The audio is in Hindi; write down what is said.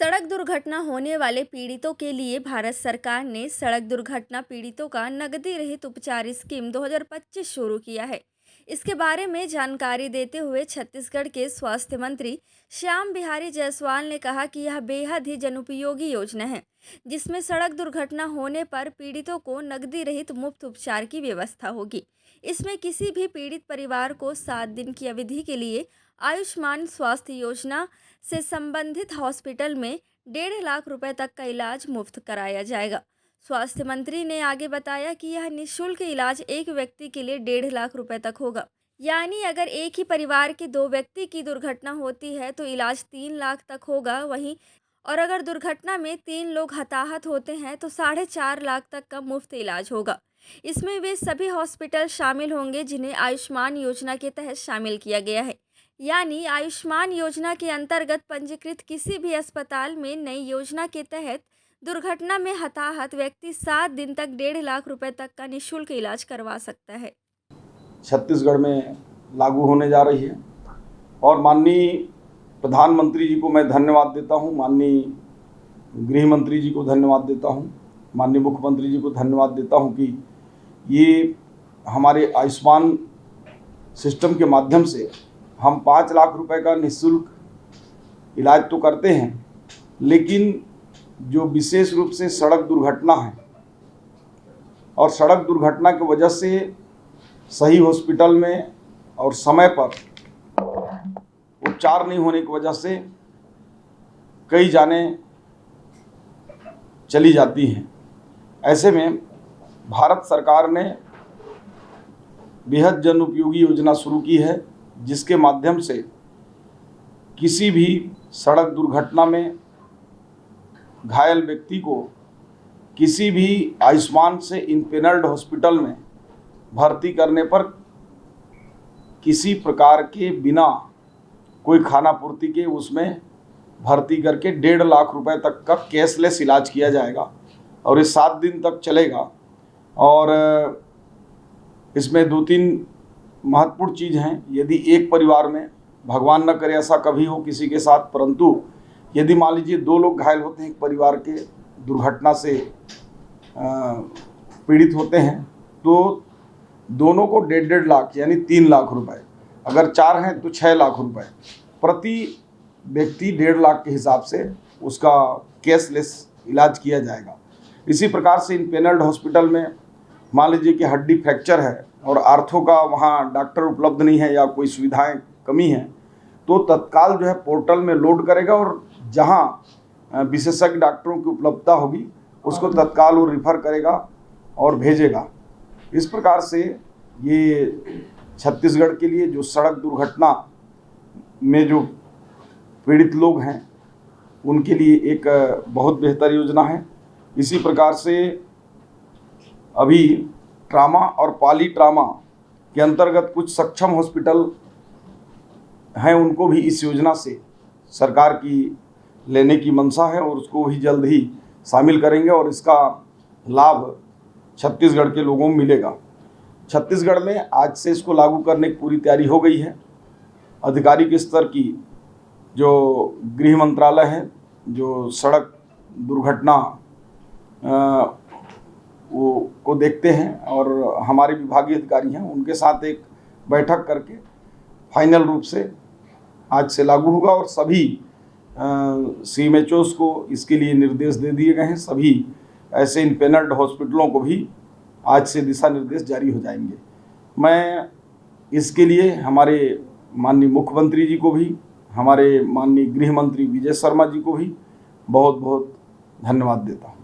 सड़क दुर्घटना होने वाले पीड़ितों के लिए भारत सरकार ने सड़क दुर्घटना पीड़ितों का नकदी रहित उपचार स्कीम 2025 शुरू किया है। इसके बारे में जानकारी देते हुए छत्तीसगढ़ के स्वास्थ्य मंत्री श्याम बिहारी जायसवाल ने कहा कि यह बेहद ही जनोपयोगी योजना है, जिसमें सड़क दुर्घटना होने पर पीड़ितों को नकदी रहित मुफ्त उपचार की व्यवस्था होगी। इसमें किसी भी पीड़ित परिवार को 7 दिन की अवधि के लिए आयुष्मान स्वास्थ्य योजना से संबंधित हॉस्पिटल में 1.5 लाख रुपए तक का इलाज मुफ्त कराया जाएगा। स्वास्थ्य मंत्री ने आगे बताया कि यह निःशुल्क इलाज एक व्यक्ति के लिए 1.5 लाख रुपए तक होगा। यानी अगर एक ही परिवार के 2 व्यक्ति की दुर्घटना होती है तो इलाज 3 लाख तक होगा। वहीं और अगर दुर्घटना में 3 लोग हताहत होते हैं तो 4.5 लाख तक का मुफ्त इलाज होगा। इसमें वे सभी हॉस्पिटल शामिल होंगे जिन्हें आयुष्मान योजना के तहत शामिल किया गया है। यानी आयुष्मान योजना के अंतर्गत पंजीकृत किसी भी अस्पताल में नई योजना के तहत दुर्घटना में हताहत व्यक्ति 7 दिन तक 1.5 लाख रुपए तक का निःशुल्क इलाज करवा सकता है। छत्तीसगढ़ में लागू होने जा रही है और माननीय प्रधानमंत्री जी को मैं धन्यवाद देता हूं, माननीय गृह मंत्री जी को धन्यवाद देता हूं, माननीय मुख्यमंत्री जी को धन्यवाद देता हूं कि ये हमारे आयुष्मान सिस्टम के माध्यम से हम 5 लाख रुपए का निःशुल्क इलाज तो करते हैं, लेकिन जो विशेष रूप से सड़क दुर्घटना है और सड़क दुर्घटना की वजह से सही हॉस्पिटल में और समय पर उपचार नहीं होने की वजह से कई जानें चली जाती हैं। ऐसे में भारत सरकार ने बेहद जनोपयोगी योजना शुरू की है, जिसके माध्यम से किसी भी सड़क दुर्घटना में घायल व्यक्ति को किसी भी आयुष्मान से इम्पेनल्ड हॉस्पिटल में भर्ती करने पर किसी प्रकार के बिना कोई खाना पूर्ति के उसमें भर्ती करके 1.5 लाख रुपए तक का कैशलेस इलाज किया जाएगा और ये 7 दिन तक चलेगा। और इसमें 2-3 महत्वपूर्ण चीज़ हैं। यदि एक परिवार में, भगवान न करे ऐसा कभी हो किसी के साथ, परंतु यदि मान लीजिए 2 लोग घायल होते हैं एक परिवार के, दुर्घटना से पीड़ित होते हैं, तो दोनों को 1.5 लाख यानी 3 लाख रुपए, अगर 4 हैं तो 6 लाख रुपए प्रति व्यक्ति 1.5 लाख के हिसाब से उसका कैशलेस इलाज किया जाएगा। इसी प्रकार से इम्पेनल्ड हॉस्पिटल में मान लीजिए कि हड्डी फ्रैक्चर है और आर्थो का वहाँ डॉक्टर उपलब्ध नहीं है या कोई सुविधाएं कमी है, तो तत्काल जो है पोर्टल में लोड करेगा और जहाँ विशेषज्ञ डॉक्टरों की उपलब्धता होगी उसको तत्काल वो रिफ़र करेगा और भेजेगा। इस प्रकार से ये छत्तीसगढ़ के लिए जो सड़क दुर्घटना में जो पीड़ित लोग हैं उनके लिए एक बहुत बेहतर योजना है। इसी प्रकार से अभी ट्रामा और पॉली ट्रामा के अंतर्गत कुछ सक्षम हॉस्पिटल हैं, उनको भी इस योजना से सरकार की लेने की मंशा है और उसको भी जल्द ही शामिल करेंगे और इसका लाभ छत्तीसगढ़ के लोगों को मिलेगा। छत्तीसगढ़ में आज से इसको लागू करने की पूरी तैयारी हो गई है। आधिकारिक स्तर की जो गृह मंत्रालय है, जो सड़क दुर्घटना को देखते हैं और हमारे विभागीय अधिकारी हैं, उनके साथ एक बैठक करके फाइनल रूप से आज से लागू होगा और सभी CMHOs को इसके लिए निर्देश दे दिए गए हैं। सभी ऐसे इम्पेनल्ड हॉस्पिटलों को भी आज से दिशा निर्देश जारी हो जाएंगे। मैं इसके लिए हमारे माननीय मुख्यमंत्री जी को भी, हमारे माननीय गृह मंत्री विजय शर्मा जी को भी बहुत बहुत धन्यवाद देता हूँ।